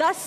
10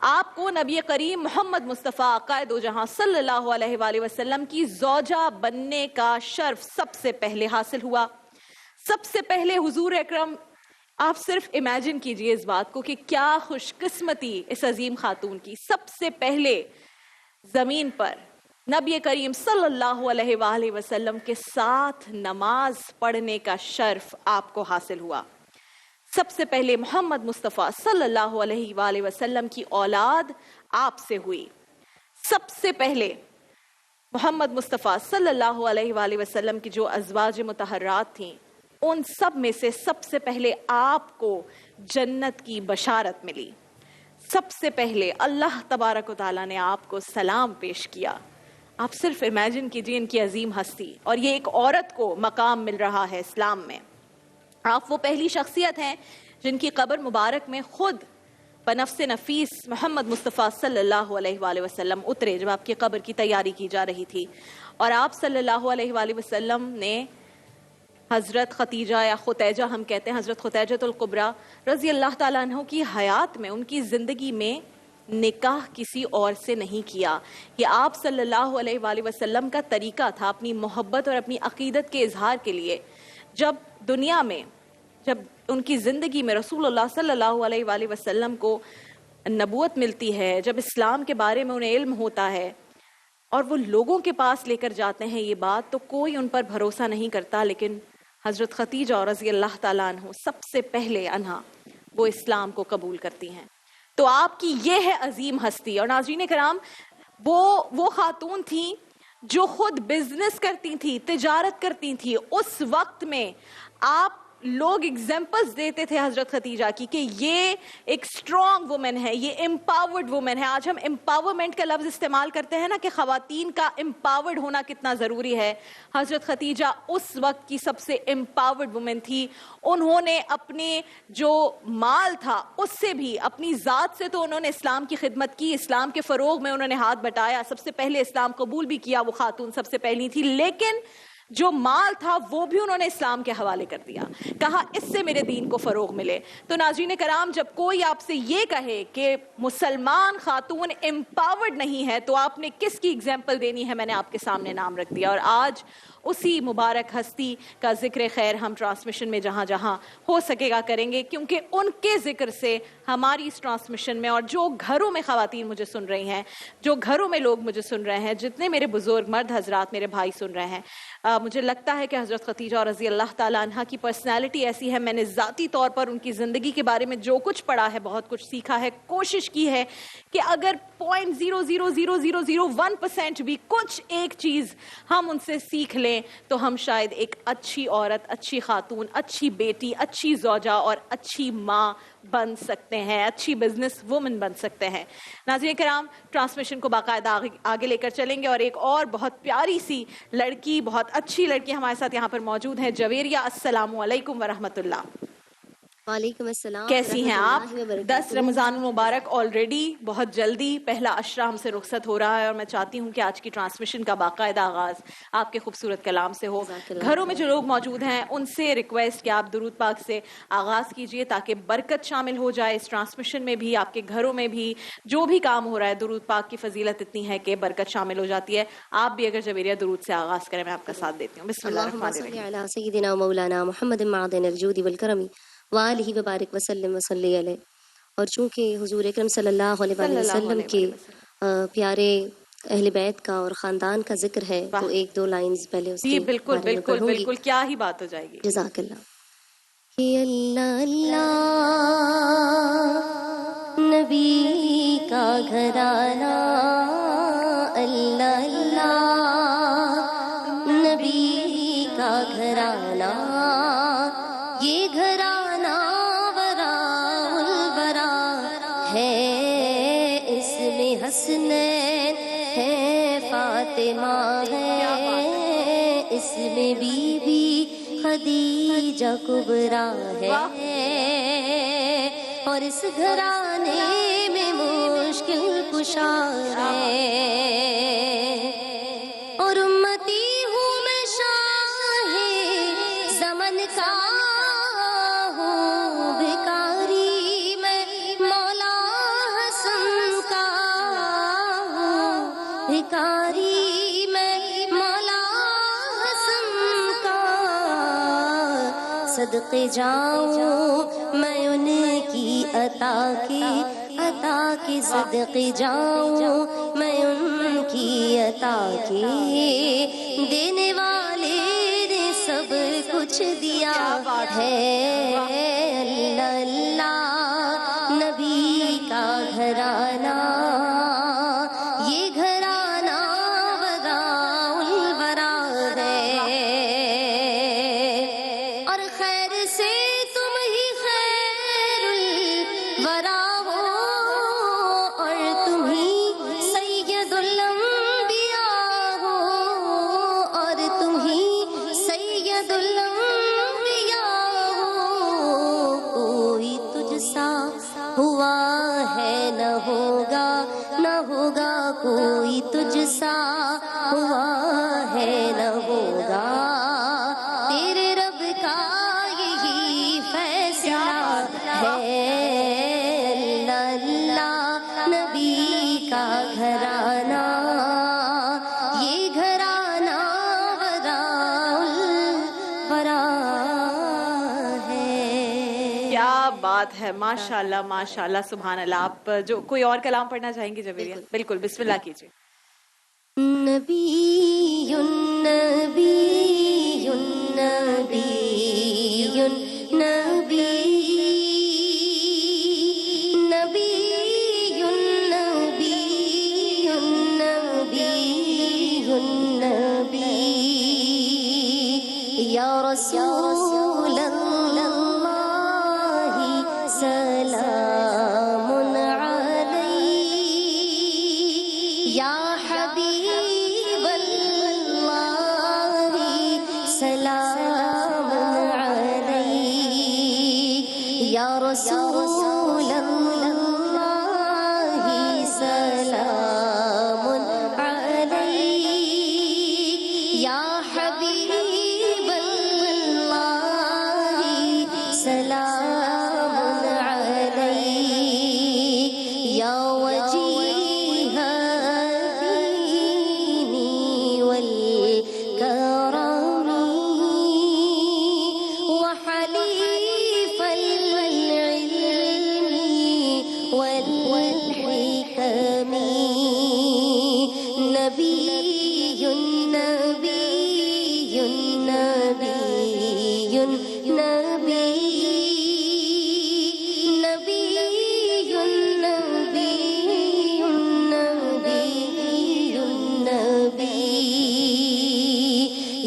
آپ کو نبی کریم محمد مصطفیٰ قائد و جہاں صلی اللہ علیہ وآلہ وسلم کی زوجہ بننے کا شرف سب سے پہلے حاصل ہوا. سب سے پہلے حضور اکرم، آپ صرف امیجن کیجئے اس بات کو کہ کیا خوش قسمتی اس عظیم خاتون کی، سب سے پہلے زمین پر نبی کریم صلی اللہ علیہ وآلہ وسلم کے ساتھ نماز پڑھنے کا شرف آپ کو حاصل ہوا. سب سے پہلے محمد مصطفیٰ صلی اللہ علیہ وآلہ وسلم کی اولاد آپ سے ہوئی. سب سے پہلے محمد مصطفیٰ صلی اللہ علیہ وآلہ وسلم کی جو ازواج مطہرات تھیں، ان سب میں سے سب سے پہلے آپ کو جنت کی بشارت ملی. سب سے پہلے اللہ تبارک و تعالیٰ نے آپ کو سلام پیش کیا. آپ صرف امیجن کیجئے ان کی عظیم ہستی، اور یہ ایک عورت کو مقام مل رہا ہے اسلام میں. آپ وہ پہلی شخصیت ہیں جن کی قبر مبارک میں خود بنفس نفیس محمد مصطفیٰ صلی اللہ علیہ وآلہ وسلم اترے جب آپ کی قبر کی تیاری کی جا رہی تھی. اور آپ صلی اللہ علیہ وآلہ وسلم نے حضرت ختیجہ یا ختیجہ ہم کہتے ہیں، حضرت ختیجہ الکبریٰ رضی اللہ تعالیٰ عنہ کی حیات میں، ان کی زندگی میں نکاح کسی اور سے نہیں کیا. یہ آپ صلی اللہ علیہ وآلہ وسلم کا طریقہ تھا اپنی محبت اور اپنی عقیدت کے اظہار کے لیے. جب دنیا میں، جب ان کی زندگی میں رسول اللہ صلی اللہ علیہ وآلہ وسلم کو نبوت ملتی ہے، جب اسلام کے بارے میں انہیں علم ہوتا ہے اور وہ لوگوں کے پاس لے کر جاتے ہیں یہ بات، تو کوئی ان پر بھروسہ نہیں کرتا. لیکن حضرت ختیجہ رضی اللہ تعالیٰ عنہ سب سے پہلے وہ اسلام کو قبول کرتی ہیں. تو آپ کی یہ ہے عظیم ہستی. اور ناظرین کرام، وہ خاتون تھیں جو خود بزنس کرتی تھی، تجارت کرتی تھی. اس وقت میں آپ لوگ ایگزامپلز دیتے تھے حضرت ختیجہ کی کہ یہ ایک اسٹرانگ وومن ہے، یہ امپاورڈ وومن ہے. آج ہم امپاورمنٹ کا لفظ استعمال کرتے ہیں نا کہ خواتین کا امپاورڈ ہونا کتنا ضروری ہے. حضرت ختیجہ اس وقت کی سب سے امپاورڈ وومن تھی. انہوں نے اپنے جو مال تھا اس سے بھی، اپنی ذات سے تو انہوں نے اسلام کی خدمت کی، اسلام کے فروغ میں انہوں نے ہاتھ بٹایا. سب سے پہلے اسلام قبول بھی کیا، وہ خاتون سب سے پہلی تھی. لیکن جو مال تھا وہ بھی انہوں نے اسلام کے حوالے کر دیا، کہا اس سے میرے دین کو فروغ ملے. تو ناظرین کرام، جب کوئی آپ سے یہ کہے کہ مسلمان خاتون امپاورڈ نہیں ہے تو آپ نے کس کی اگزامپل دینی ہے؟ میں نے آپ کے سامنے نام رکھ دیا. اور آج اسی مبارک ہستی کا ذکر خیر ہم ٹرانسمیشن میں جہاں جہاں ہو سکے گا کریں گے، کیونکہ ان کے ذکر سے ہماری اس ٹرانسمیشن میں، اور جو گھروں میں خواتین مجھے سن رہی ہیں، جو گھروں میں لوگ مجھے سن رہے ہیں، جتنے میرے بزرگ مرد حضرات، میرے بھائی سن رہے ہیں، مجھے لگتا ہے کہ حضرت ختیجہ رضی اللہ تعالیٰ عنہ کی پرسنالٹی ایسی ہے. میں نے ذاتی طور پر ان کی زندگی کے بارے میں جو کچھ پڑھا ہے، بہت کچھ سیکھا ہے، کوشش کی ہے کہ اگر 0.00001% بھی کچھ ایک چیز ہم ان سے سیکھ لیں تو ہم شاید ایک اچھی عورت، اچھی خاتون، اچھی بیٹی، اچھی زوجہ اور اچھی ماں بن سکتے ہیں، اچھی بزنس وومن بن سکتے ہیں. ناظرین کرام، ٹرانسمیشن کو باقاعدہ آگے لے کر چلیں گے، اور ایک اور بہت پیاری سی لڑکی، بہت اچھی لڑکی ہمارے ساتھ یہاں پر موجود ہیں. جویریہ، السلام علیکم ورحمۃ اللہ. وعلیکم السلام. کیسی ہیں آپ؟ 10 رمضان المبارک آلریڈی، بہت جلدی پہلا عشرہ ہم سے رخصت ہو رہا ہے، اور میں چاہتی ہوں کہ آج کی ٹرانسمیشن کا باقاعدہ آغاز آپ کے خوبصورت کلام سے ہو. گھروں میں جو لوگ موجود ہیں ان سے ریکویسٹ کہ آپ درود پاک سے آغاز کیجئے تاکہ برکت شامل ہو جائے اس ٹرانسمیشن میں بھی، آپ کے گھروں میں بھی جو بھی کام ہو رہا ہے. درود پاک کی فضیلت اتنی ہے کہ برکت شامل ہو جاتی ہے. آپ بھی اگر جویریہ درود سے آغاز کریں، میں آپ کا ساتھ دیتی ہوں. بسم اللہ الرحمن الرحیم. اللہم صلی علی سیدنا مولانا محمد معدن الجود والکرم وآلہ وبارک وسلم وصلی علیہ. اور چونکہ حضور اکرم صلی اللہ علیہ وآلہ وسلم کے پیارے اہل بیت کا اور خاندان کا ذکر ہے تو ایک دو لائنز پہلے اس کے بالکل بارے میں پڑھوں گی. بالکل، کیا ہی بات ہو جائے گی. جزاک اللہ. کہ اللہ اللہ نبی کا گھرانہ، اللہ اللہ نبی کا گھرانہ، یہ گھرانہ وراء الورا ہے، اس میں حسنین ہے، فاطمہ ہے، اس میں بی بی خدیجہ کبریٰ ہے، اور اس گھرانے میں مشکل کشا ہے، اور امتی ہوں میں شاہ زمن کا ہوں بھکاری، میں مولا حسن صدقے جاؤں میں ان کی عطا کے صدقے جاؤں میں ان کی عطا کے دینے والے نے سب کچھ دیا ہے اللہ اللہ نبی کا گھرانہ یہ گھرانہ وراء الورا ہے اور خیر سے تم ہی خیر الورا ہو اور تم ہی سید الانبیاء ہو اور تم ہی سید الانبیاء ہو کوئی تجھ سا ہوا ہے نہ ہوگا کوئی تجھ سا ہوا ہے نہ ہوگا تیرے رب کا یہی فیصلہ ہے اللہ اللہ نبی کا گھرانہ یہ گھرانہ وراء الورا ہے. کیا بات ہے، ماشاءاللہ ماشاءاللہ سبحان اللہ. آپ جو کوئی اور کلام پڑھنا چاہیں گے جویریہ؟ بالکل بسم اللہ کیجیے. نبی نبی نبی نبی نبی نبی نبی یا رسول اللہ سلام علیک یا حبیب اللہ سلام علیک یا رسول اللہ سلام علیک یا حبیب اللہ سلام علیک یا وجیہ الدین والکرم وحلیف العلم والحکم نبی نبی نبی نبی نبی نبی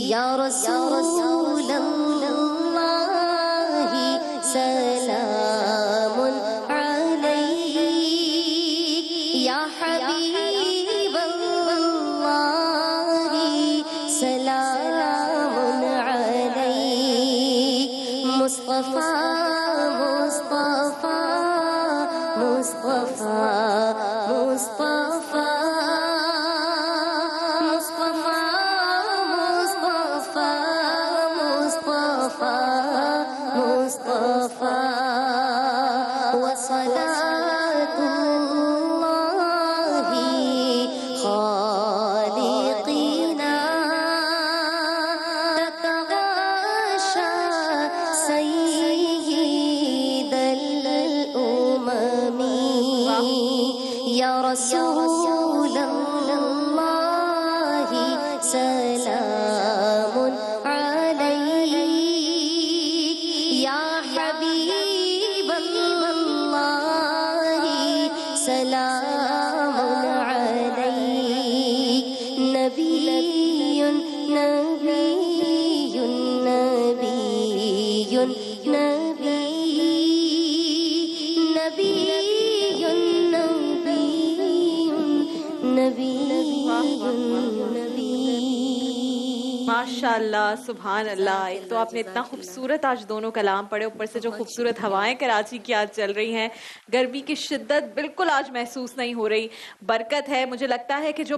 یا رسول اللہ سلام علیک یا حبیب اللہ سلام علیک مصطفیٰ مصطفیٰ مصطفیٰ مصطفیٰ مصطفیٰ وصلاة اللہ خالقنا تتغاشى سيد الأمم یا رسول اللہ سلام علیک یا حبیب اللہ سلام علیک نبی نبی نبی نبی نبی ماشاءاللہ سبحان اللہ. ایک تو آپ نے اتنا خوبصورت آج دونوں کلام پڑھے، اوپر سے جو خوبصورت ہوائیں کراچی کی آج چل رہی ہیں، گرمی کی شدت بالکل آج محسوس نہیں ہو رہی. برکت ہے. مجھے لگتا ہے کہ جو